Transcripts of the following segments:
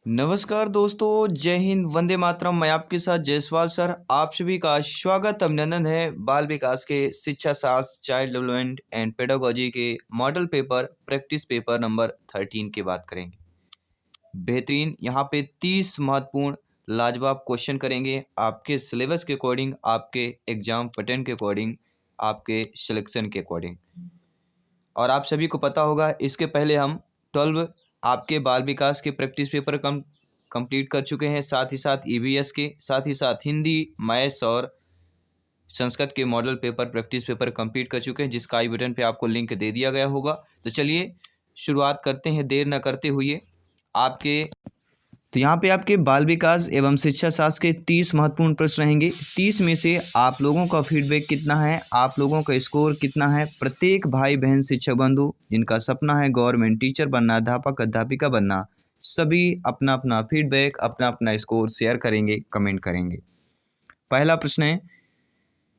नमस्कार दोस्तों, जय हिंद, वंदे मातरम। मैं आपके साथ जयसवाल सर। आप सभी का स्वागत अभिनंदन है बाल विकास के शिक्षा शास्त्र, चाइल्ड डेवलपमेंट एंड पेडागोजी के model paper practice paper number 13 की बात करेंगे। बेहतरीन, यहाँ पे 30 महत्वपूर्ण लाजवाब क्वेश्चन करेंगे आपके सिलेबस के अकॉर्डिंग, आपके एग्जाम पैटर्न के अकॉर्डिंग, आपके सिलेक्शन के अकॉर्डिंग। और आप सभी को पता होगा, इसके पहले हम 12 आपके बाल विकास के प्रैक्टिस पेपर कंप्लीट कर चुके हैं, साथ ही साथ ईवीएस के, साथ ही साथ हिंदी, मैथ्स और संस्कृत के model paper practice paper complete कर चुके हैं, जिसका आई बटन पे आपको लिंक दे दिया गया होगा। तो चलिए शुरुआत करते हैं देर न करते हुए। तो यहाँ पे आपके बाल विकास एवं शिक्षा शास्त्र के 30 महत्वपूर्ण प्रश्न रहेंगे। 30 में से आप लोगों का फीडबैक कितना है, आप लोगों का स्कोर कितना है। प्रत्येक भाई बहन शिक्षक बंधु जिनका सपना है गवर्नमेंट टीचर बनना, अध्यापक अध्यापिका बनना, सभी अपना अपना फीडबैक, अपना अपना स्कोर शेयर करेंगे, कमेंट करेंगे। पहला प्रश्न है,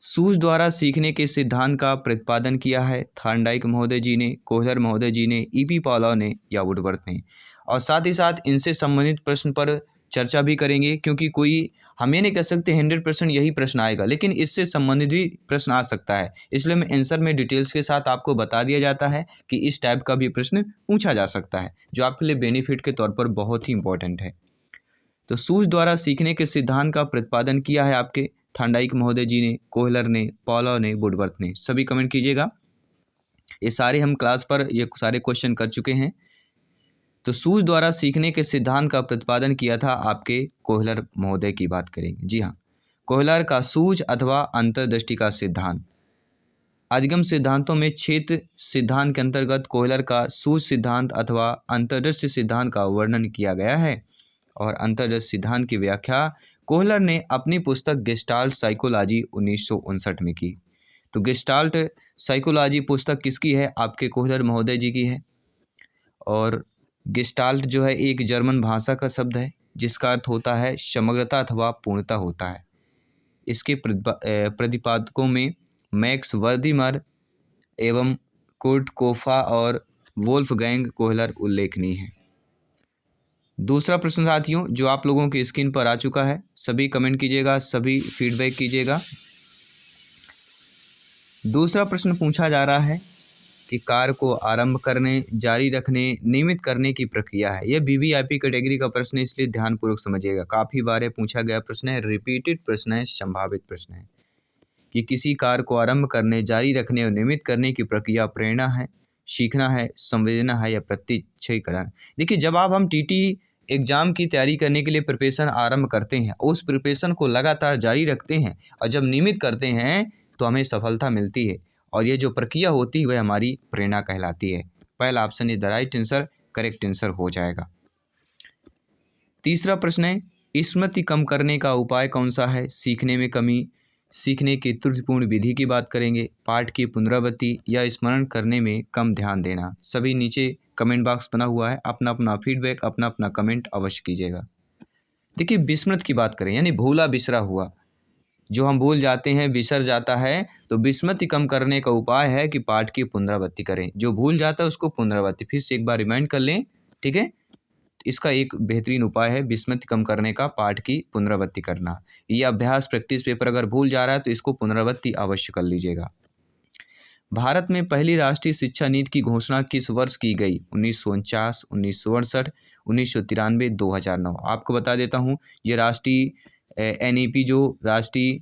सूझ द्वारा सीखने के सिद्धांत का प्रतिपादन किया है थॉर्नडाइक महोदय जी ने, कोहलर महोदय जी ने, ईपी पॉलो ने या वुडवर्थ ने। और साथ ही साथ इनसे संबंधित प्रश्न पर चर्चा भी करेंगे, क्योंकि कोई हम ये नहीं कह सकते 100% यही प्रश्न आएगा, लेकिन इससे संबंधित भी प्रश्न आ सकता है। इसलिए मैं आंसर में डिटेल्स के साथ आपको बता दिया जाता है कि इस टाइप का भी प्रश्न पूछा जा सकता है, जो आपके लिए बेनिफिट के तौर पर बहुत ही इंपॉर्टेंट है। तो सूझ द्वारा सीखने के सिद्धांत का प्रतिपादन किया है आपके थॉर्नडाइक महोदय जी ने, कोहलर ने, पॉलो ने, वुडवर्थ ने। सभी कमेंट कीजिएगा। ये सारे हम क्लास पर ये सारे क्वेश्चन कर चुके हैं। तो सूझ द्वारा सीखने के सिद्धांत का प्रतिपादन किया था आपके कोहलर महोदय की बात करेंगे। जी हाँ, कोहलर का सूझ अथवा अंतर्दृष्टि का सिद्धांत। अधिगम सिद्धांतों में क्षेत्र सिद्धांत के अंतर्गत कोहलर का सूझ सिद्धांत अथवा अंतर्दृष्टि सिद्धांत का वर्णन किया गया है। और अंतर्दृष्टि सिद्धांत की व्याख्या कोहलर ने अपनी पुस्तक गेस्टाल्ट साइकोलॉजी 1959 में की। तो गेस्टाल्ट साइकोलॉजी पुस्तक किसकी है? आपके कोहलर महोदय जी की है। और गेस्टाल्ट जो है एक जर्मन भाषा का शब्द है, जिसका अर्थ होता है समग्रता अथवा पूर्णता होता है। इसके प्रतिपादकों में मैक्स वर्दिमर एवं कुर्ट कोफा और वोल्फगैंग कोहलर उल्लेखनीय हैं। दूसरा प्रश्न साथियों, जो आप लोगों की स्क्रीन पर आ चुका है, सभी कमेंट कीजिएगा, सभी फीडबैक कीजिएगा। दूसरा प्रश्न पूछा जा रहा है कि कार्य को आरंभ करने, जारी रखने, नियमित करने की प्रक्रिया है। यह वीवीआईपी कैटेगरी का प्रश्न है, इसलिए ध्यानपूर्वक समझिएगा। काफ़ी बार पूछा गया प्रश्न है, रिपीटेड प्रश्न है, संभावित प्रश्न है कि किसी कार्य को आरंभ करने, जारी रखने और नियमित करने की प्रक्रिया प्रेरणा है, सीखना है, संवेदना है या प्रत्यक्षीकरण। देखिए, जब हम टीटी एग्ज़ाम की तैयारी करने के लिए प्रिपरेशन आरंभ करते हैं, उस प्रिपरेशन को लगातार जारी रखते हैं और जब नियमित करते हैं तो हमें सफलता मिलती है। और ये जो प्रक्रिया होती है वह हमारी प्रेरणा कहलाती है। पहला option is the right answer, correct answer हो जाएगा। तीसरा प्रश्न है, स्मृति कम करने का उपाय कौन सा है? सीखने में कमी, सीखने की त्रुटिपूर्ण विधि की बात करेंगे, पाठ की पुनरावृत्ति या स्मरण करने में कम ध्यान देना। सभी नीचे कमेंट बॉक्स बना हुआ है, अपना अपना फीडबैक, अपना अपना कमेंट अवश्य कीजिएगा। देखिए, विस्मृत की बात करें, यानी भूला बिसरा हुआ, जो हम भूल जाते हैं, बिसर जाता है, तो विस्मृति कम करने का उपाय है कि पाठ की पुनरावृत्ति करें। जो भूल जाता है उसको पुनरावृत्ति फिर से एक बार रिमाइंड कर लें, ठीक है। इसका एक बेहतरीन उपाय है विस्मृति कम करने का, पाठ की पुनरावृत्ति करना। ये अभ्यास प्रैक्टिस पेपर अगर भूल जा रहा है तो इसको पुनरावृत्ति अवश्य कर लीजिएगा। भारत में पहली राष्ट्रीय शिक्षा नीति की घोषणा किस वर्ष की गई? 1949, 1968, 1993, 2009। आपको बता देता हूँ, ये राष्ट्रीय NEP जो राष्ट्रीय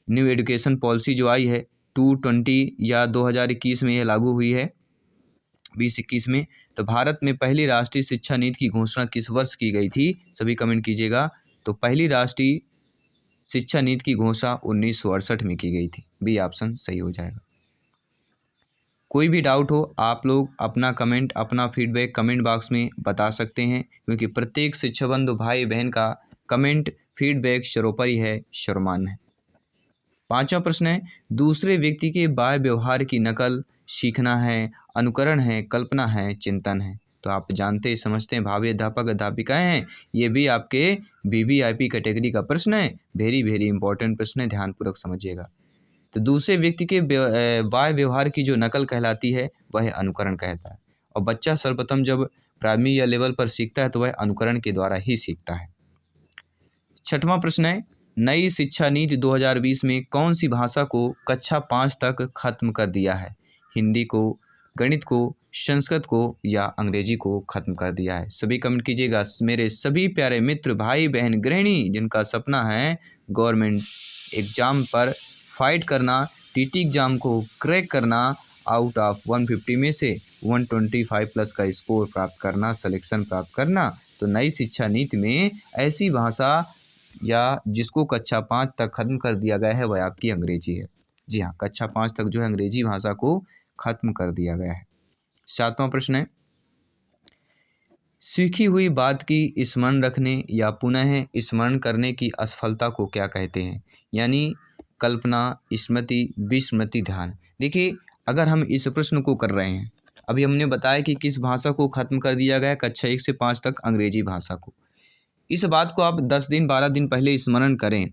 न्यू एजुकेशन पॉलिसी जो आई है 220 या 2021 में यह लागू हुई है, 2021 में। तो भारत में पहली राष्ट्रीय शिक्षा नीति की घोषणा किस वर्ष की गई थी? सभी कमेंट कीजिएगा। तो पहली राष्ट्रीय शिक्षा नीति की घोषणा 1968 में की गई थी। बी ऑप्शन सही हो जाएगा। कोई भी डाउट हो आप लोग अपना कमेंट, अपना फीडबैक कमेंट बॉक्स में बता सकते हैं, क्योंकि प्रत्येक शिक्षा बंधु भाई बहन का कमेंट फीडबैक सर्वोपरि है, सर्वमान्य है। पांचवा प्रश्न है, दूसरे व्यक्ति के बाय व्यवहार की नकल सीखना है, अनुकरण है, कल्पना है, चिंतन है। तो आप जानते समझते हैं भावी अध्यापक अध्यापिकाएं हैं, ये भी आपके वीवीआईपी कैटेगरी का प्रश्न है। वेरी वेरी इंपॉर्टेंट प्रश्न है, ध्यानपूर्वक समझिएगा। तो दूसरे व्यक्ति के बाय व्यवहार की जो नकल कहलाती है वह अनुकरण कहता है। और बच्चा सर्वप्रथम जब प्राइमरी या लेवल पर सीखता है तो वह अनुकरण के द्वारा ही सीखता है। छठवां प्रश्न है, नई शिक्षा नीति 2020 में कौन सी भाषा को कक्षा 5 तक खत्म कर दिया है? हिंदी को, गणित को, संस्कृत को या अंग्रेजी को खत्म कर दिया है? सभी कमेंट कीजिएगा। मेरे सभी प्यारे मित्र, भाई बहन, गृहिणी जिनका सपना है गवर्नमेंट एग्ज़ाम पर फाइट करना, टीटी एग्ज़ाम को क्रैक करना, आउट ऑफ 150 में से 125 प्लस का स्कोर प्राप्त करना, सिलेक्शन प्राप्त करना, तो नई शिक्षा नीति में ऐसी भाषा या जिसको कक्षा 5 तक खत्म कर दिया गया है वह आपकी अंग्रेजी है। जी हाँ, कक्षा 5 तक जो है अंग्रेजी भाषा को खत्म कर दिया गया है। सातवां प्रश्न है, सीखी हुई बात की स्मरण रखने या पुनः स्मरण करने की असफलता को क्या कहते हैं? यानी कल्पना, स्मृति, विस्मृति, ध्यान। देखिए, अगर हम इस प्रश्न को कर रहे हैं, अभी हमने बताया कि किस भाषा को खत्म कर दिया गया है, कक्षा 1 से 5 तक अंग्रेजी भाषा को। इस बात को आप 10 दिन 12 दिन पहले स्मरण करें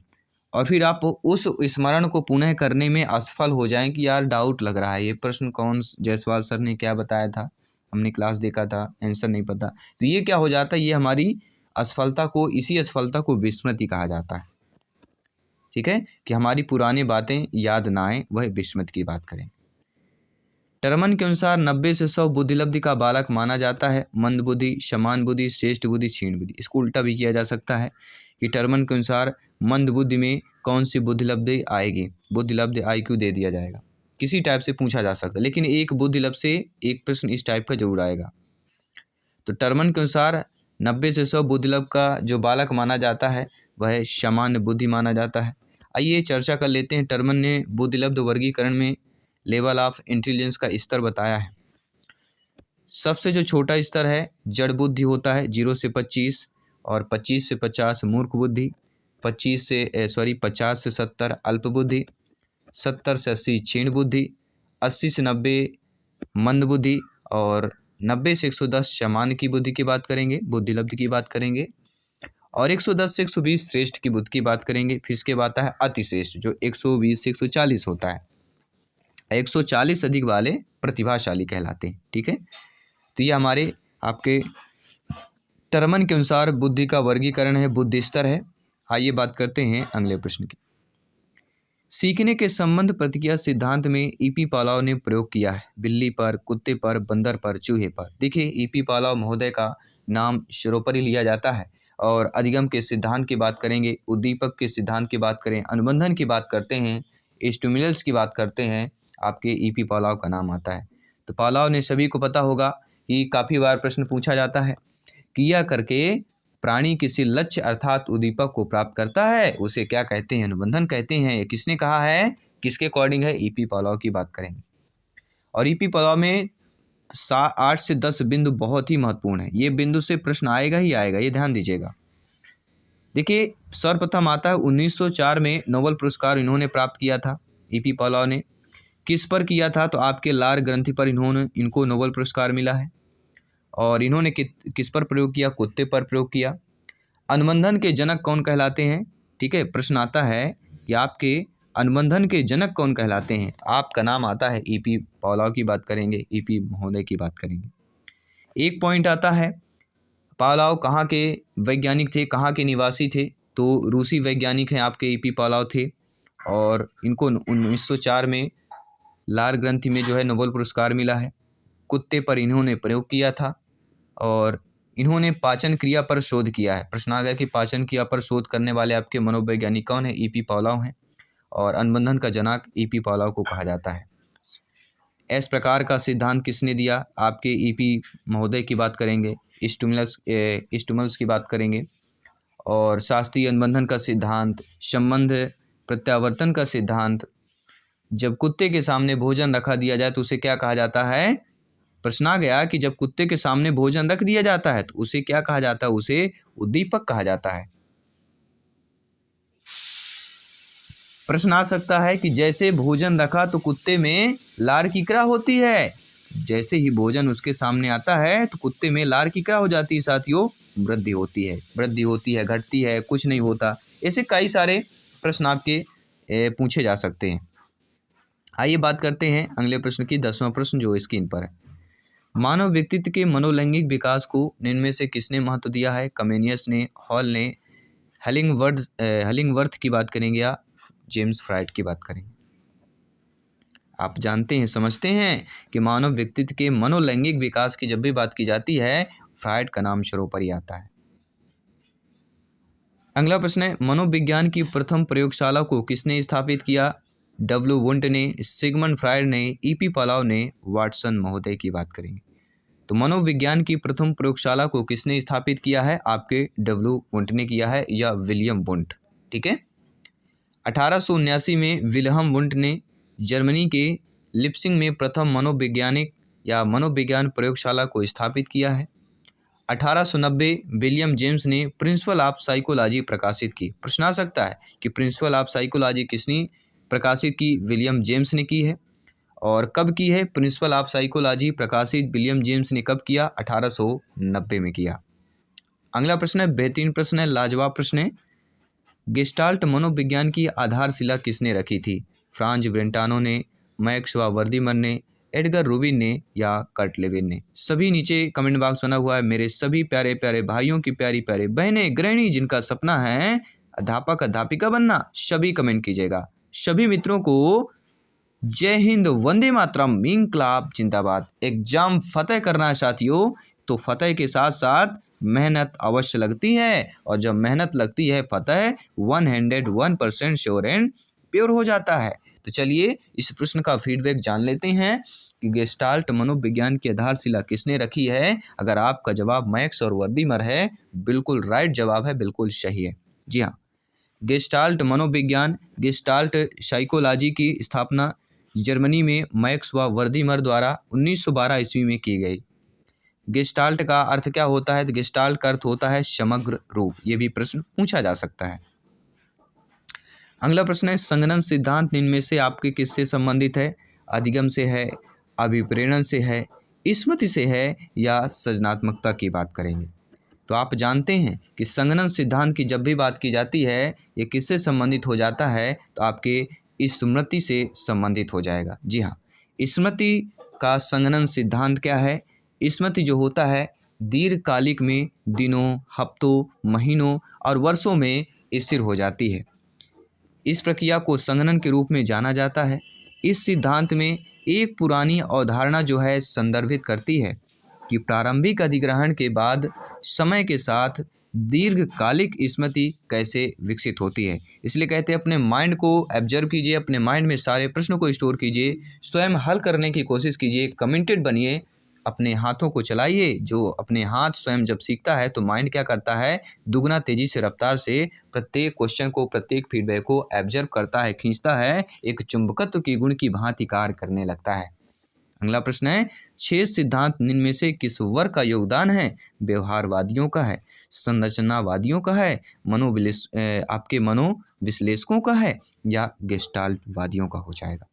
और फिर आप उस स्मरण को पुनः करने में असफल हो जाएं कि यार डाउट लग रहा है, ये प्रश्न कौन जायसवाल सर ने क्या बताया था, हमने क्लास देखा था, आंसर नहीं पता, तो ये क्या हो जाता है, ये हमारी असफलता को, इसी असफलता को विस्मृति कहा जाता है। ठीक है, कि हमारी पुरानी बातें याद ना आए, वह विस्मृति की बात करें। टर्मन के अनुसार 90 से 100 बुद्धिलब्धि का बालक माना जाता है। मंद बुद्धि, समान बुद्धि, श्रेष्ठ बुद्धि, क्षीण बुद्धि। इसको उल्टा भी किया जा सकता है कि टर्मन के अनुसार मंद बुद्धि में कौन सी बुद्धिलब्धि आएगी, बुद्धिलब्धि IQ दे दिया जाएगा। किसी टाइप से पूछा जा सकता है, लेकिन एक बुद्धिलब्धि से एक प्रश्न इस टाइप का जरूर आएगा। तो टर्मन के अनुसार 90 से 100 बुद्धिलब्ध का जो बालक माना जाता है वह सामान्य बुद्धि माना जाता है। आइए चर्चा कर लेते हैं। टर्मन ने बुद्धिलब्ध वर्गीकरण में लेवल ऑफ इंटेलिजेंस का स्तर बताया है। सबसे जो छोटा स्तर है जड़ बुद्धि होता है, 0 से 25, और 25 से 50 मूर्ख बुद्धि, 50 से 70 अल्प बुद्धि, 70 से 80 क्षीण बुद्धि, 80 से 90 मंद बुद्धि, और 90 से 110 सामान्य की बुद्धि की बात करेंगे, बुद्धिलब्धि की बात करेंगे, और 110 से 120 श्रेष्ठ की बुद्धि की बात करेंगे। फिर इसके बाद है अतिश्रेष्ठ, जो 120 से 140 होता है। 140 अधिक वाले प्रतिभाशाली कहलाते हैं। ठीक है, तो ये हमारे आपके टर्मन के अनुसार बुद्धि का वर्गीकरण है, बुद्धि स्तर है। आइए बात करते हैं अगले प्रश्न की। सीखने के संबंध प्रतिक्रिया सिद्धांत में ईपी पालाव ने प्रयोग किया है। बिल्ली पर, कुत्ते पर, बंदर पर, चूहे पर। देखिए, ईपी पालाव महोदय का नाम शिरोपरि लिया जाता है। और अधिगम के सिद्धांत की बात करेंगे, उद्दीपक के सिद्धांत की बात करें, अनुबंधन की बात करते हैं, स्टिमुलस की बात करते हैं, आपके ईपी पालाव का नाम आता है। तो पालाव ने सभी को पता होगा कि काफ़ी बार प्रश्न पूछा जाता है, क्रिया करके प्राणी किसी लक्ष्य अर्थात उद्दीपक को प्राप्त करता है, उसे क्या कहते हैं, अनुबंधन कहते हैं। ये किसने कहा है, किसके अकॉर्डिंग है, ईपी पालाव की बात करेंगे। और ईपी पालाव में 8 से 10 बिंदु बहुत ही महत्वपूर्ण है। ये बिंदु से प्रश्न आएगा ही आएगा, ये ध्यान दीजिएगा। देखिए, सर्वप्रथम आता है 1904 में नोबेल पुरस्कार इन्होंने प्राप्त किया था। ईपी पालाव ने किस पर किया था, तो आपके लार ग्रंथि पर इनको नोबेल पुरस्कार मिला है। और इन्होंने किस पर प्रयोग किया, कुत्ते पर प्रयोग किया। अनुबंधन के जनक कौन कहलाते हैं? ठीक है, प्रश्न आता है कि आपके अनुबंधन के जनक कौन कहलाते हैं, आपका नाम आता है ईपी पालाव की बात करेंगे, ईपी महोदय की बात करेंगे। एक पॉइंट आता है, पालाव कहाँ के वैज्ञानिक थे, कहाँ के निवासी थे, तो रूसी वैज्ञानिक हैं आपके ईपी पालाव थे। और इनको 1904 में लार ग्रंथि में जो है नोबेल पुरस्कार मिला है। कुत्ते पर इन्होंने प्रयोग किया था और इन्होंने पाचन क्रिया पर शोध किया है। प्रश्न आ गया कि पाचन क्रिया पर शोध करने वाले आपके मनोवैज्ञानिक कौन है, ईपी पालाव हैं। और अनुबंधन का जनक ईपी पालाव को कहा जाता है। इस प्रकार का सिद्धांत किसने दिया, आपके ईपी महोदय की बात करेंगे, स्टिमुलस की बात करेंगे। और शास्त्रीय अनुबंधन का सिद्धांत, संबंध प्रत्यावर्तन का सिद्धांत, जब कुत्ते के सामने भोजन रखा दिया जाए तो उसे क्या कहा जाता है, प्रश्न आ गया कि जब कुत्ते के सामने भोजन रख दिया जाता है तो उसे क्या कहा जाता है, उसे उद्दीपक कहा जाता है। प्रश्न आ सकता है कि जैसे भोजन रखा तो कुत्ते में लार की क्रिया होती है, जैसे ही भोजन उसके सामने आता है तो कुत्ते में लार की क्रिया हो जाती है, साथियों वृद्धि होती है, घटती है, कुछ नहीं होता। ऐसे कई सारे प्रश्न आपके पूछे जा सकते हैं। आइए बात करते हैं अगले प्रश्न की, 10वां प्रश्न जो स्क्रीन पर है। मानव व्यक्तित्व के मनोलैंगिक विकास को निम्न में से किसने महत्व दिया है? कमेनियस ने, हॉल ने, हेलिंगवर्थ की बात करेंगे या जेम्स फ्राइड की बात करेंगे? आप जानते हैं, समझते हैं कि मानव व्यक्तित्व के मनोलैंगिक विकास की जब भी बात की जाती है, फ्राइड का नाम सर्वोपरि आता है। अगला प्रश्न है, मनोविज्ञान की प्रथम प्रयोगशाला को किसने स्थापित किया? डब्ल्यू वुंट ने, सिगमंड फ्राइड ने, ईपी पालाव ने, वाटसन महोदय की बात करेंगे। तो मनोविज्ञान की प्रथम प्रयोगशाला को किसने स्थापित किया है? आपके डब्ल्यू वुंट ने किया है या विलियम वुंट। ठीक है। 1879 में विल्हम वुंट ने जर्मनी के लिप्सिंग में प्रथम मनोवैज्ञानिक या मनोविज्ञान प्रयोगशाला को स्थापित किया है। 1890 विलियम जेम्स ने प्रिंसिपल ऑफ साइकोलॉजी प्रकाशित की। प्रश्न आ सकता है कि प्रिंसिपल ऑफ साइकोलॉजी किसने प्रकाशित की? विलियम जेम्स ने की है। और कब की है? प्रिंसिपल ऑफ साइकोलॉजी प्रकाशित विलियम जेम्स ने कब किया? 1890 में किया। अगला प्रश्न है, बेहतरीन प्रश्न है, लाजवाब प्रश्न है। गेस्टाल्ट मनोविज्ञान की आधारशिला किसने रखी थी? फ्रांज ब्रेंटानो ने, मैक्स वर्दीमर ने, एडगर रूबिन ने या कर्ट लेविन ने? सभी नीचे कमेंट बॉक्स बना हुआ है। मेरे सभी प्यारे प्यारे भाइयों की प्यारी प्यारे बहनें, गृहिणी जिनका सपना है अध्यापक अध्यापिका बनना, सभी कमेंट कीजिएगा। सभी मित्रों को जय हिंद, वंदे मातरम, इंकलाब जिंदाबाद। एग्जाम फतेह करना है साथियों, तो फतेह के साथ साथ मेहनत अवश्य लगती है, और जब मेहनत लगती है फतेह 101% श्योर एंड प्योर हो जाता है। तो चलिए इस प्रश्न का फीडबैक जान लेते हैं कि गेस्टाल्ट मनोविज्ञान की आधारशिला किसने रखी है। अगर आपका जवाब मैक्स और वर्दीमर है, बिल्कुल राइट जवाब है, बिल्कुल सही है। जी हाँ, गेस्टाल्ट मनोविज्ञान, गेस्टाल्ट साइकोलॉजी की स्थापना जर्मनी में मैक्स व वर्दीमर द्वारा 1912 ईस्वी में की गई। गेस्टाल्ट का अर्थ क्या होता है? तो गेस्टाल्ट का अर्थ होता है समग्र रूप। ये भी प्रश्न पूछा जा सकता है। अगला प्रश्न है, संगणन सिद्धांत निम्न में से आपके किससे संबंधित है? अधिगम से है, अभिप्रेरण से है, स्मृति से है या सृजनात्मकता की बात करेंगे? तो आप जानते हैं कि संगणन सिद्धांत की जब भी बात की जाती है, ये किससे संबंधित हो जाता है? तो आपके स्मृति से संबंधित हो जाएगा। जी हाँ, स्मृति का संगणन सिद्धांत क्या है? स्मृति जो होता है दीर्घकालिक में दिनों, हफ्तों, महीनों और वर्षों में स्थिर हो जाती है। इस प्रक्रिया को संगणन के रूप में जाना जाता है। इस सिद्धांत में एक पुरानी अवधारणा जो है संदर्भित करती है कि प्रारंभिक अधिग्रहण के बाद समय के साथ दीर्घकालिक स्मृति कैसे विकसित होती है। इसलिए कहते हैं अपने माइंड को ऑब्जर्व कीजिए, अपने माइंड में सारे प्रश्नों को स्टोर कीजिए, स्वयं हल करने की कोशिश कीजिए, कमिटेड बनिए, अपने हाथों को चलाइए। जो अपने हाथ स्वयं जब सीखता है तो माइंड क्या करता है, दुगना तेजी से रफ्तार से प्रत्येक क्वेश्चन को, प्रत्येक फीडबैक को ऑब्जर्व करता है, खींचता है, एक चुंबकत्व की गुण की भांति कार्य करने लगता है। अगला प्रश्न है, 6 सिद्धांत निम्न में से किस वर्ग का योगदान है? व्यवहारवादियों का है, संरचनावादियों का है, आपके मनोविश्लेषकों का है या गेस्टाल्ट वादियों का हो जाएगा?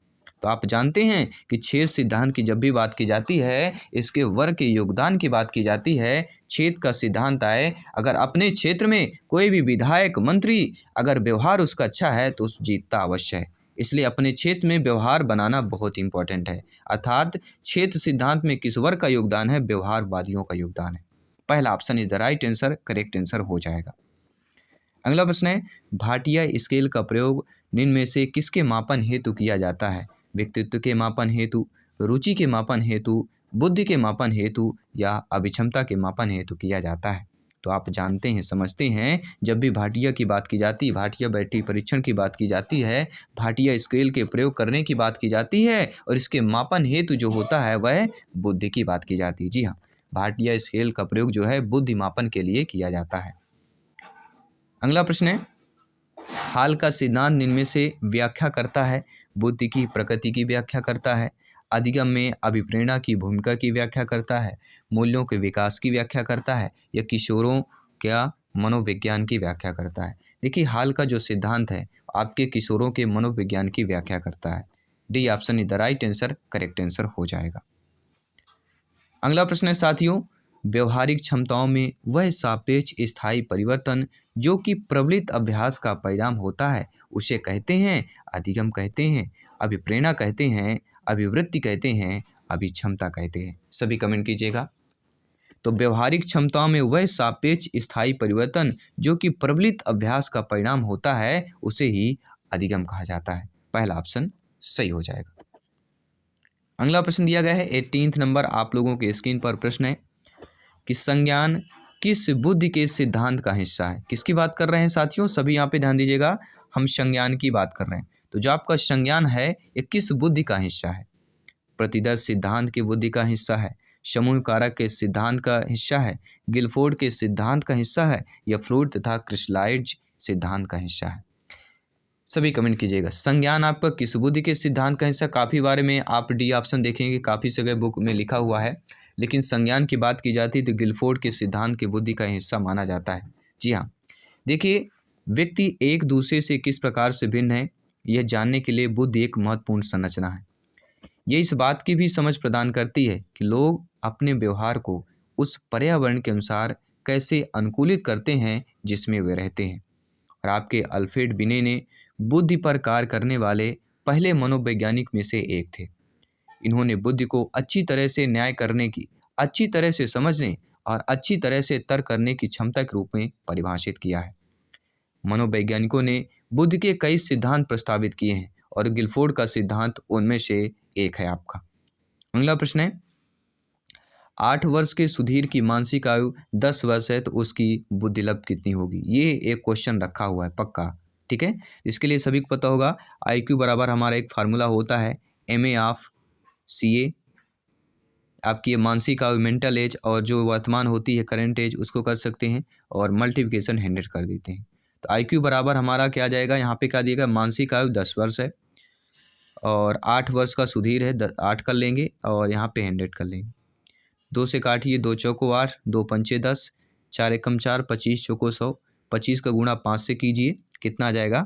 तो आप जानते हैं कि 6 सिद्धांत की जब भी बात की जाती है, इसके वर्ग के योगदान की बात की जाती है। क्षेत्र का सिद्धांत आए, अगर अपने क्षेत्र में कोई भी विधायक, मंत्री, अगर व्यवहार उसका अच्छा है तो उस जीतता अवश्य है। इसलिए अपने क्षेत्र में व्यवहार बनाना बहुत इंपॉर्टेंट है। अर्थात क्षेत्र सिद्धांत में किस वर्ग का योगदान है? व्यवहारवादियों का योगदान है। पहला option is the right answer, correct answer हो जाएगा। अगला प्रश्न है, भाटिया स्केल का प्रयोग निम्न में से किसके मापन हेतु किया जाता है? व्यक्तित्व के मापन हेतु, रुचि के मापन हेतु, बुद्धि के मापन हेतु या अभिक्षमता के मापन हेतु किया जाता है? तो आप जानते हैं, समझते हैं, जब भी भाटिया की बात की जाती है, भाटिया बैटरी परीक्षण की बात की जाती है, भाटिया स्केल के प्रयोग करने की बात की जाती है, और इसके मापन हेतु जो होता है वह बुद्धि की बात की जाती है। जी हाँ, भाटिया स्केल का प्रयोग जो है बुद्धि मापन के लिए किया जाता है। अगला प्रश्न है, हाल का सिद्धांत निम्न में से व्याख्या करता है? बुद्धि की प्रकृति की व्याख्या करता है, अधिगम में अभिप्रेरणा की भूमिका की व्याख्या करता है, मूल्यों के विकास की व्याख्या करता है या किशोरों क्या मनोविज्ञान की व्याख्या करता है? देखिए, हाल का जो सिद्धांत है आपके किशोरों के मनोविज्ञान की व्याख्या करता है। D option is the right answer, correct answer हो जाएगा। अगला प्रश्न है साथियों, व्यवहारिक क्षमताओं में वह सापेक्ष स्थायी परिवर्तन जो कि प्रबलित अभ्यास का परिणाम होता है उसे कहते हैं? अधिगम कहते हैं, अभिप्रेरणा कहते हैं, अभिवृत्ति कहते हैं, अभिक्षमता कहते हैं। सभी कमेंट कीजिएगा। तो व्यवहारिक क्षमताओं में वह सापेक्ष स्थायी परिवर्तन जो कि प्रबलित अभ्यास का परिणाम होता है उसे ही अधिगम कहा जाता है। पहला ऑप्शन सही हो जाएगा। अगला प्रश्न दिया गया है 18 नंबर, आप लोगों के स्क्रीन पर प्रश्न है कि संज्ञान किस बुद्धि के सिद्धांत का हिस्सा है। किसकी बात कर रहे हैं साथियों, सभी यहाँ पे ध्यान दीजिएगा, हम संज्ञान की बात कर रहे हैं। तो जो आपका संज्ञान है ये किस बुद्धि का हिस्सा है? प्रतिदर्श सिद्धांत की बुद्धि का हिस्सा है, समूह कारक के सिद्धांत का हिस्सा है, गिलफोर्ड के सिद्धांत का हिस्सा है, या फ्रूड तथा क्रिस्टलाइज सिद्धांत का हिस्सा है? सभी कमेंट कीजिएगा। संज्ञान आपका किस बुद्धि के सिद्धांत का हिस्सा, काफ़ी बारे में आप डी ऑप्शन देखेंगे, काफ़ी जगह बुक में लिखा हुआ है, लेकिन संज्ञान की बात की जाती है तो गिलफोर्ड के सिद्धांत की बुद्धि का हिस्सा माना जाता है। जी हाँ, देखिए व्यक्ति एक दूसरे से किस प्रकार से भिन्न है यह जानने के लिए बुद्धि एक महत्वपूर्ण संरचना है। ये इस बात की भी समझ प्रदान करती है कि लोग अपने व्यवहार को उस पर्यावरण के अनुसार कैसे अनुकूलित करते हैं जिसमें वे रहते हैं। और आपके अल्फ्रेड बिने ने बुद्धि पर कार्य करने वाले पहले मनोवैज्ञानिक में से एक थे। इन्होंने बुद्धि को अच्छी तरह से न्याय करने की, अच्छी तरह से समझने और अच्छी तरह से तर्क करने की क्षमता के रूप में परिभाषित किया है। मनोवैज्ञानिकों ने बुद्धि के कई सिद्धांत प्रस्तावित किए हैं और गिलफोर्ड का सिद्धांत उनमें से एक है आपका। अगला प्रश्न है 8 वर्ष के सुधीर की मानसिक आयु 10 वर्ष है तो उसकी बुद्धि लब्ध कितनी होगी? ये एक क्वेश्चन रखा हुआ है पक्का, ठीक है। इसके लिए सभी को पता होगा IQ बराबर हमारा एक फार्मूला होता है MA ऑफ CA, आपकी ये मानसिक आयु मेंटल एज और जो वर्तमान होती है करंट एज उसको कर सकते हैं और मल्टीप्लिकेशन 100 कर देते हैं। तो IQ बराबर हमारा क्या आ जाएगा, यहाँ पे क्या दिएगा, मानसिक आयु 10 वर्ष है और 8 वर्ष का सुधीर है, 8 कर लेंगे और यहाँ पे 100 कर लेंगे। 2 से काटिए, 2 चौको 8, 2 पंचे 10, 4 एकम 4, 25 चौको 100, 25 का गुणा 5 से कीजिए, कितना आ जाएगा,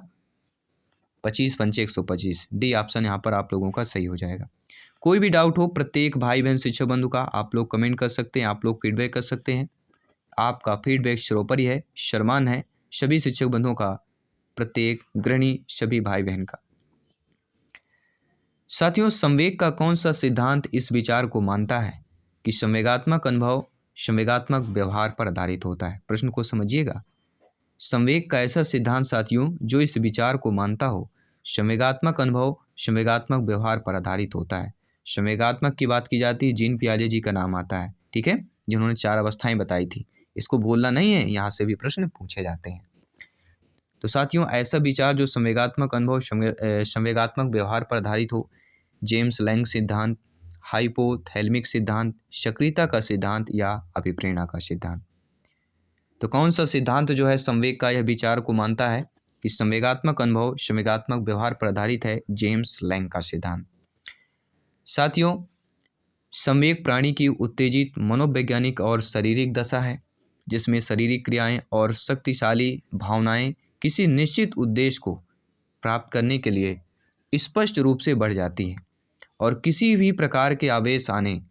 25 पंचे 125। डी ऑप्शन यहाँ पर आप लोगों का सही हो जाएगा। कोई भी डाउट हो प्रत्येक भाई बहन शिक्षक बंधु का आप लोग कमेंट कर सकते हैं, आप लोग फीडबैक कर सकते हैं। आपका फीडबैक सर्वोपरि है, सम्मान है सभी शिक्षक बंधुओं का, प्रत्येक गृहिणी सभी भाई बहन का। साथियों, संवेग का कौन सा सिद्धांत इस विचार को मानता है कि संवेगात्मक अनुभव संवेगात्मक व्यवहार पर आधारित होता है? प्रश्न को समझिएगा। संवेग का ऐसा सिद्धांत साथियों जो इस विचार को मानता हो संवेगात्मक अनुभव संवेगात्मक व्यवहार पर आधारित होता है। संवेगात्मक की बात की जाती है, जीन पियाजे जी का नाम आता है, ठीक है, जिन्होंने 4 अवस्थाएं बताई थी। इसको भूलना नहीं है, यहाँ से भी प्रश्न पूछे जाते हैं। तो साथियों, ऐसा विचार जो संवेगात्मक अनुभव संवेगात्मक व्यवहार पर आधारित हो, जेम्स लैंग सिद्धांत, हाइपोथैलेमिक सिद्धांत, सक्रियता का सिद्धांत या अभिप्रेरणा का सिद्धांत। तो कौन सा सिद्धांत जो है संवेग का यह विचार को मानता है कि संवेगात्मक अनुभव संवेगात्मक व्यवहार पर आधारित है? जेम्स लैंग का सिद्धांत। साथियों, संवेग प्राणी की उत्तेजित मनोवैज्ञानिक और शारीरिक दशा है जिसमें शारीरिक क्रियाएं और शक्तिशाली भावनाएं किसी निश्चित उद्देश्य को प्राप्त करने के लिए स्पष्ट रूप से बढ़ जाती हैं और किसी भी प्रकार के आवेश आने,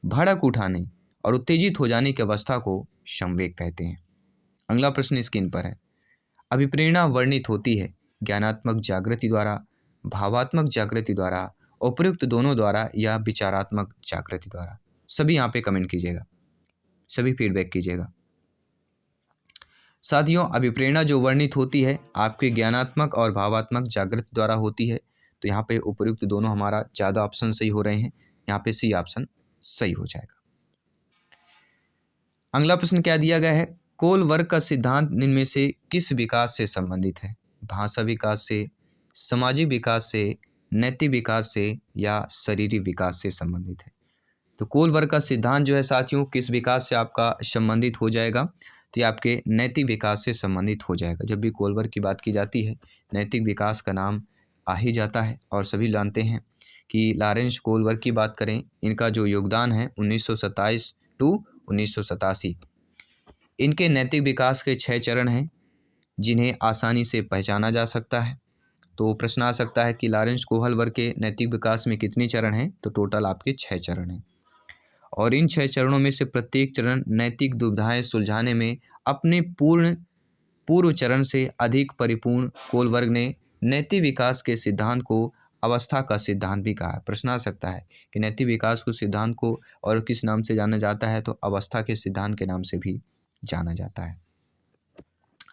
भड़क उठाने और उत्तेजित हो जाने की अवस्था को संवेग कहते हैं। अगला प्रश्न स्क्रीन पर है। अभिप्रेरणा वर्णित होती है ज्ञानात्मक जागृति द्वारा, भावात्मक जागृति द्वारा, उपयुक्त दोनों द्वारा या विचारात्मक जागृति द्वारा? सभी यहाँ पे कमेंट कीजिएगा, सभी फीडबैक कीजिएगा। साथियों, अभिप्रेरणा जो वर्णित होती है आपके ज्ञानात्मक और भावात्मक जागृति द्वारा होती है। तो यहाँ पे उपयुक्त दोनों हमारा ज़्यादा ऑप्शन सही हो रहे हैं, यहाँ पे सी ऑप्शन सही हो जाएगा। अगला प्रश्न क्या दिया गया है, कोलवर्ग का सिद्धांत निम्न में से किस विकास से संबंधित है? भाषा विकास से, सामाजिक विकास से, नैतिक विकास से या शारीरिक विकास से संबंधित है? तो कोलवर्ग का सिद्धांत जो है साथियों किस विकास से आपका संबंधित हो जाएगा? तो ये आपके नैतिक विकास से संबंधित हो जाएगा। जब भी कोलवर्ग की बात की जाती है नैतिक विकास का नाम आ ही जाता है और सभी जानते हैं कि लॉरेंस कोलवर्ग की बात करें, इनका जो योगदान है 1927 टू 1987, इनके नैतिक विकास के 6 चरण हैं जिन्हें आसानी से पहचाना जा सकता है। तो प्रश्न आ सकता है कि लॉरेंस कोहलवर्ग के नैतिक विकास में कितने चरण हैं? तो टोटल आपके 6 चरण हैं और इन 6 चरणों में से प्रत्येक चरण नैतिक दुविधाएं सुलझाने में अपने पूर्व चरण से अधिक परिपूर्ण कोलवर्ग ने नैतिक विकास के सिद्धांत को अवस्था का सिद्धांत भी कहा है। प्रश्न आ सकता है कि नैतिक विकास को सिद्धांत को और किस नाम से जाना जाता है, तो अवस्था के सिद्धांत के नाम से भी जाना जाता है।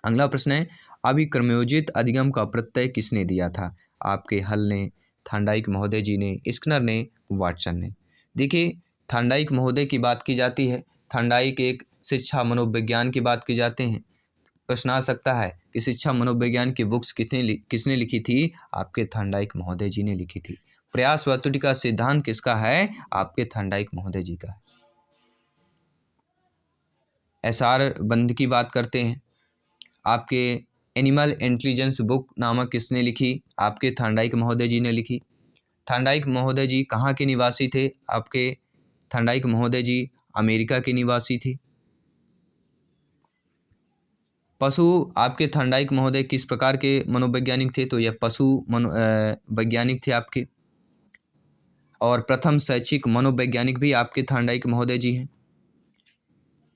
अगला प्रश्न है, अभिक्रमयोजित अधिगम का प्रत्यय किसने दिया था? आपके हल ने, थांडाइक महोदय जी ने, स्किनर ने, वाटसन ने। देखिए, थांडाइक महोदय की बात की जाती है। थांडाइक एक शिक्षा मनोविज्ञान की बात की जाते हैं। प्रश्न आ सकता है कि शिक्षा मनोविज्ञान की बुक्स किसने लिखी थी? आपके थांडाइक महोदय जी ने लिखी थी। प्रयास वर्तुटी का सिद्धांत किसका है? आपके थांडाइक महोदय जी का है। एसआर बंद की बात करते हैं। आपके एनिमल इंटेलिजेंस बुक नामक किसने लिखी? आपके थांडाइक महोदय जी ने लिखी। थांडाइक महोदय जी कहाँ के निवासी थे? आपके थांडाइक महोदय जी अमेरिका के निवासी थे। पशु आपके थांडाइक महोदय किस प्रकार के मनोवैज्ञानिक थे? तो यह पशु वैज्ञानिक थे आपके। और प्रथम शैक्षिक मनोवैज्ञानिक भी आपके थांडाइक महोदय जी हैं।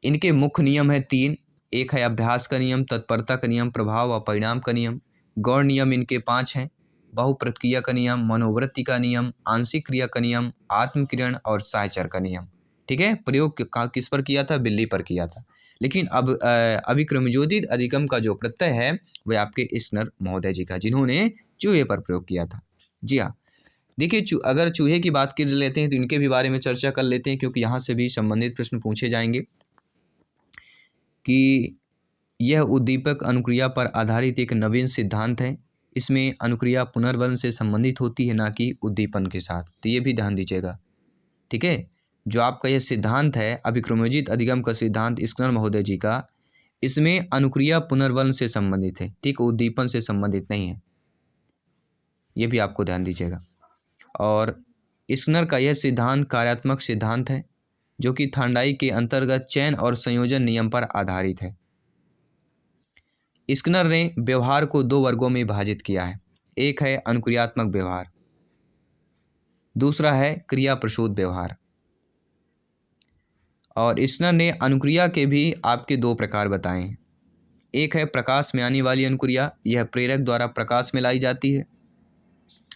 इनके मुख्य नियम है 3। एक है अभ्यास का नियम, तत्परता का नियम, प्रभाव और परिणाम का नियम। गौण नियम इनके 5 हैं। बहुप्रतिक्रिया का नियम, मनोवृत्ति का नियम, आंशिक क्रिया का नियम, आत्मकिरण और साहचर का नियम। ठीक है, प्रयोग किस पर किया था? बिल्ली पर किया था। लेकिन अब अभिक्रमयोजित अधिगम का जो प्रत्यय है वह आपके स्किनर महोदय जी का, जिन्होंने चूहे पर प्रयोग किया था। जी हाँ, देखिए अगर चूहे की बात कर लेते हैं तो इनके भी बारे में चर्चा कर लेते हैं, क्योंकि यहाँ से भी संबंधित प्रश्न पूछे जाएंगे कि यह उद्दीपक अनुक्रिया पर आधारित एक नवीन सिद्धांत है। इसमें अनुक्रिया पुनर्वन से संबंधित होती है, ना कि उद्दीपन के साथ। तो ये भी ध्यान दीजिएगा। ठीक है, जो आपका यह सिद्धांत है अभिक्रमयोजित अधिगम का सिद्धांत स्किनर महोदय जी का, इसमें अनुक्रिया पुनर्वन से संबंधित है। ठीक, उद्दीपन से संबंधित नहीं है, ये भी आपको ध्यान दीजिएगा। और स्किनर का यह सिद्धांत कार्यात्मक सिद्धांत है, जो कि थांडाई के अंतर्गत चयन और संयोजन नियम पर आधारित है। स्किनर ने व्यवहार को 2 वर्गों में विभाजित किया है। एक है अनुक्रियात्मक व्यवहार, दूसरा है क्रिया प्रसूत व्यवहार। और स्किनर ने अनुक्रिया के भी आपके 2 प्रकार बताए हैं। एक है प्रकाश में आने वाली अनुक्रिया, यह प्रेरक द्वारा प्रकाश में लाई जाती है।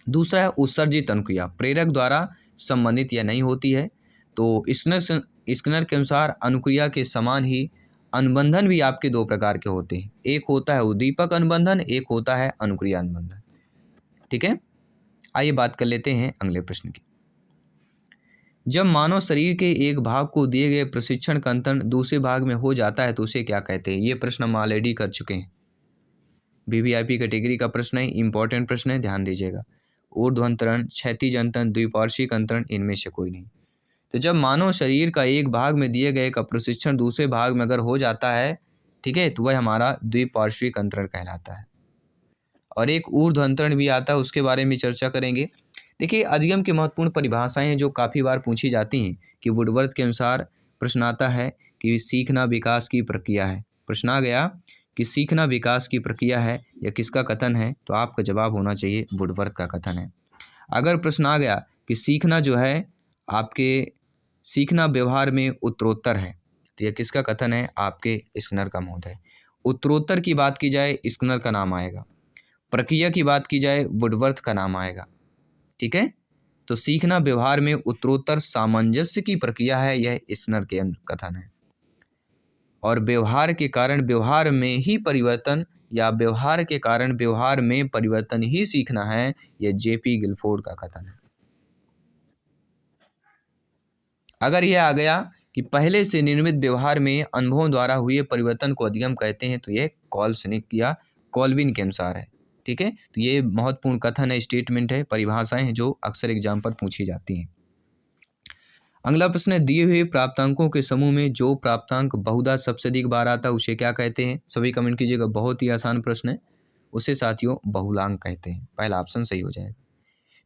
दूसरा है उत्सर्जित अनुक्रिया, प्रेरक द्वारा संबंधित यह नहीं होती है। तो स्किनर के अनुसार अनुक्रिया के समान ही अनुबंधन भी आपके 2 प्रकार के होते हैं। एक होता है उद्दीपक अनुबंधन, एक होता है अनुक्रिया अनुबंधन। ठीक है, आइए बात कर लेते हैं अगले प्रश्न की। जब मानव शरीर के एक भाग को दिए गए प्रशिक्षण का अंतरण दूसरे भाग में हो जाता है तो उसे क्या कहते हैं? ये प्रश्न हम ऑलरेडी कर चुके हैं। वीवीआईपी कैटेगरी का प्रश्न है, इंपॉर्टेंट प्रश्न है, ध्यान दीजिएगा। ऊर्ध्व अंतरण, क्षैतिज अंतरण, द्विपार्श्विक अंतरण, इनमें से कोई नहीं। तो जब मानव शरीर का एक भाग में दिए गए का प्रशिक्षण दूसरे भाग में अगर हो जाता है, ठीक है, तो वह हमारा द्विपार्श्विक अंतरण कहलाता है। और एक ऊर्ध्व अंतरण भी आता है, उसके बारे में चर्चा करेंगे। देखिए, अधिगम की महत्वपूर्ण परिभाषाएं हैं जो काफ़ी बार पूछी जाती हैं कि वुडवर्थ के अनुसार प्रश्न आता है कि सीखना विकास की प्रक्रिया है। प्रश्न आ गया कि सीखना विकास की प्रक्रिया है, यह किसका कथन है? तो आपका जवाब होना चाहिए वुडवर्थ का कथन है। अगर प्रश्न आ गया कि सीखना जो है आपके सीखना व्यवहार में उत्तरोत्तर है, तो यह किसका कथन है? आपके स्किनर का महोदय। उत्तरोत्तर की बात की जाए स्किनर का नाम आएगा, प्रक्रिया की बात की जाए वुडवर्थ का नाम आएगा। ठीक है, तो सीखना व्यवहार में उत्तरोत्तर सामंजस्य की प्रक्रिया है, यह स्किनर के कथन है। और व्यवहार के कारण व्यवहार में ही परिवर्तन या व्यवहार के कारण व्यवहार में परिवर्तन ही सीखना है, यह जेपी गिलफोर्ड का कथन है। अगर यह आ गया कि पहले से निर्मित व्यवहार में अनुभवों द्वारा हुए परिवर्तन को अधिगम कहते हैं, तो यह कॉल्सनिक या कॉल्विन के अनुसार है। ठीक है, तो ये महत्वपूर्ण कथन है, स्टेटमेंट है, परिभाषाएं हैं जो अक्सर एग्जाम पर पूछी जाती हैं। अगला प्रश्न है, दिए हुए प्राप्तांकों के समूह में जो प्राप्तांक बहुधा सबसे अधिक बार आता है उसे क्या कहते हैं? सभी कमेंट कीजिएगा, बहुत ही आसान प्रश्न है। उसे साथियों बहुलांक कहते हैं। पहला ऑप्शन सही हो जाएगा।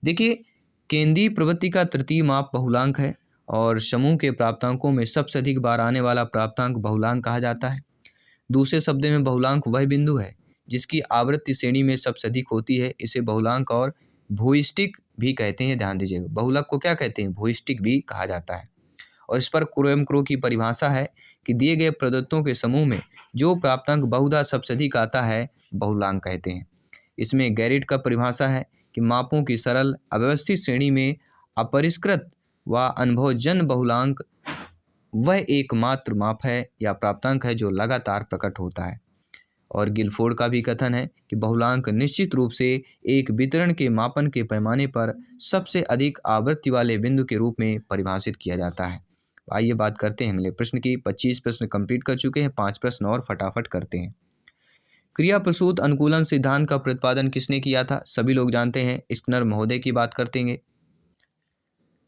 देखिए, केंद्रीय प्रवृत्ति का तृतीय माप बहुलांक है और समूह के प्राप्तांकों में सबसे अधिक बार आने वाला प्राप्तांक बहुलांक कहा जाता है। दूसरे शब्दों में बहुलांक वह बिंदु है जिसकी आवृत्ति श्रेणी में सबसे अधिक होती है। इसे बहुलांक और भूइष्टिक भी कहते हैं। ध्यान दीजिएगा, बहुलक को क्या कहते हैं? भूइष्टिक भी कहा जाता है। और इस पर क्रो की परिभाषा है कि दिए गए प्रदत्तों के समूह में जो प्राप्तांक बहुधा सबसे अधिक आता है बहुलांक कहते हैं। इसमें गैरिट का परिभाषा है कि मापों की सरल अव्यवस्थित श्रेणी में अपरिष्कृत व अनुभवजन्य बहुलांक वह एकमात्र माप है या प्राप्तांक है जो लगातार प्रकट होता है। और गिलफोर्ड का भी कथन है कि बहुलांक निश्चित रूप से एक वितरण के मापन के पैमाने पर सबसे अधिक आवृत्ति वाले बिंदु के रूप में परिभाषित किया जाता है। आइए बात करते हैं अगले प्रश्न की। 25 प्रश्न कंप्लीट कर चुके हैं, 5 प्रश्न और फटाफट करते हैं। क्रिया प्रसूत अनुकूलन सिद्धांत का प्रतिपादन किसने किया था? सभी लोग जानते हैं, स्किनर महोदय की बात करते हैं।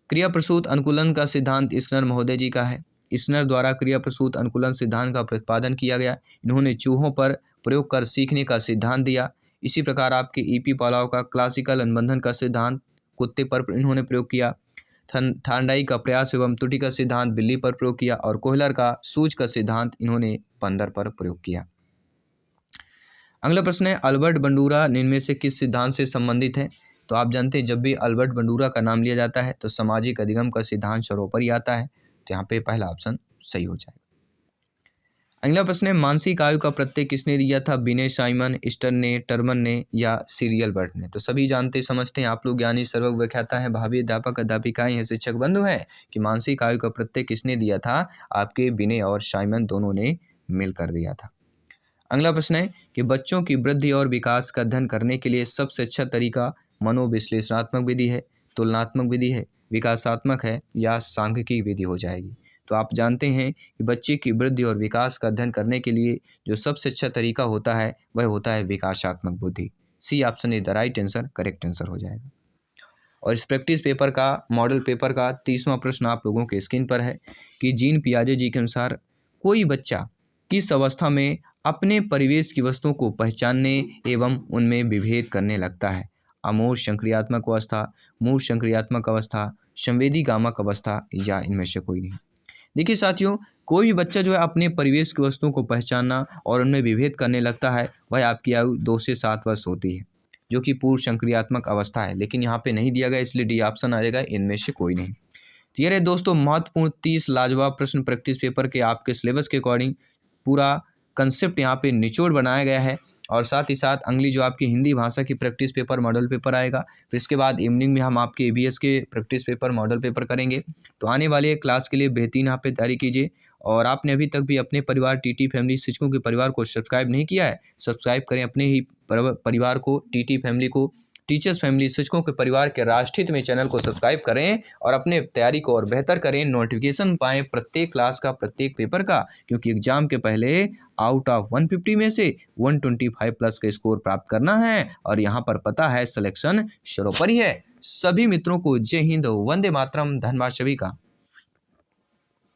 क्रिया प्रसूत अनुकूलन का सिद्धांत स्किनर महोदय जी का है। स्किनर द्वारा क्रिया प्रसूत अनुकूलन सिद्धांत का प्रतिपादन किया गया। इन्होंने चूहों पर प्रयोग कर सीखने का सिद्धांत दिया। इसी प्रकार आपके ईपी पालाव का क्लासिकल अनुबंधन का सिद्धांत कुत्ते पर इन्होंने प्रयोग किया। थार्नडाइक का प्रयास एवं त्रुटि का सिद्धांत बिल्ली पर प्रयोग किया और कोहलर का सूज का सिद्धांत इन्होंने बंदर पर प्रयोग किया। अगला प्रश्न है, अल्बर्ट बंडूरा इनमें से किस सिद्धांत से संबंधित है? तो आप जानते हैं जब भी अल्बर्ट बंडूरा का नाम लिया जाता है तो सामाजिक अधिगम का सिद्धांत सर्वोपरि आता है। तो यहाँ पे पहला ऑप्शन सही हो जाएगा। अगला प्रश्न है, मानसिक आयु का प्रत्यय किसने दिया था? विनय साइमन, स्टर्न ने, टर्मन ने या सीरियल बर्ट ने? तो सभी जानते समझते हैं आप लोग, ज्ञानी सर्वज्ञ व्याख्याता हैं, भावी अध्यापक अध्यापिकाएं हैं, शिक्षक बंधु हैं कि मानसिक आयु का प्रत्यय किसने दिया था? आपके विनय और साइमन दोनों ने मिलकर दिया था। अगला प्रश्न है कि बच्चों की वृद्धि और विकास का अध्ययन करने के लिए सबसे अच्छा तरीका मनोविश्लेषणात्मक विधि है, तुलनात्मक विधि है, विकासात्मक है या सांख्यिकी विधि हो जाएगी। तो आप जानते हैं कि बच्चे की वृद्धि और विकास का अध्ययन करने के लिए जो सबसे अच्छा तरीका होता है वह होता है विकासात्मक बुद्धि। C option is the right answer, correct answer हो जाएगा। और इस प्रैक्टिस पेपर का मॉडल पेपर का 30वां प्रश्न आप लोगों के स्क्रीन पर है कि जीन पियाजे जी के अनुसार कोई बच्चा किस अवस्था में अपने परिवेश की वस्तुओं को पहचानने एवं उनमें विभेद करने लगता है? अमूर्त संक्रियात्मक अवस्था, मूर्त संक्रियात्मक अवस्था, संवेदी गामक अवस्था या इनमें से कोई नहीं। देखिए साथियों, कोई भी बच्चा जो है अपने परिवेश की वस्तुओं को पहचानना और उनमें विभेद करने लगता है वह आपकी आयु 2 से 7 वर्ष होती है, जो कि पूर्व संक्रियात्मक अवस्था है। लेकिन यहाँ पे नहीं दिया गया, इसलिए डी ऑप्शन आ जाएगा, इनमें से कोई नहीं। तो ये रहे दोस्तों महत्वपूर्ण 30 लाजवाब प्रश्न प्रैक्टिस पेपर के आपके सिलेबस के अकॉर्डिंग। पूरा कंसेप्ट यहाँ पे निचोड़ बनाया गया है। और साथ ही साथ अगली जो आपकी हिंदी भाषा की प्रैक्टिस पेपर मॉडल पेपर आएगा, फिर इसके बाद इवनिंग में हम आपके ईवीएस के प्रैक्टिस पेपर मॉडल पेपर करेंगे। तो आने वाले क्लास के लिए बेहतरीन यहाँ पे तैयारी कीजिए। और आपने अभी तक भी अपने परिवार टीटी फैमिली शिक्षकों के परिवार को सब्सक्राइब नहीं किया है, सब्सक्राइब करें अपने ही परिवार को, टीटी फैमिली को, टीचर्स फैमिली शिक्षकों के परिवार के राष्ट्रहित में चैनल को सब्सक्राइब करें और अपने तैयारी को और बेहतर करें। नोटिफिकेशन पाएँ प्रत्येक क्लास का, प्रत्येक पेपर का, क्योंकि एग्जाम के पहले आउट ऑफ 150 में से 125 प्लस का स्कोर प्राप्त करना है। और यहाँ पर पता है सिलेक्शन सर्वोपरि है। सभी मित्रों को जय हिंद, वंदे मातरम, धन्यवाद सभी का।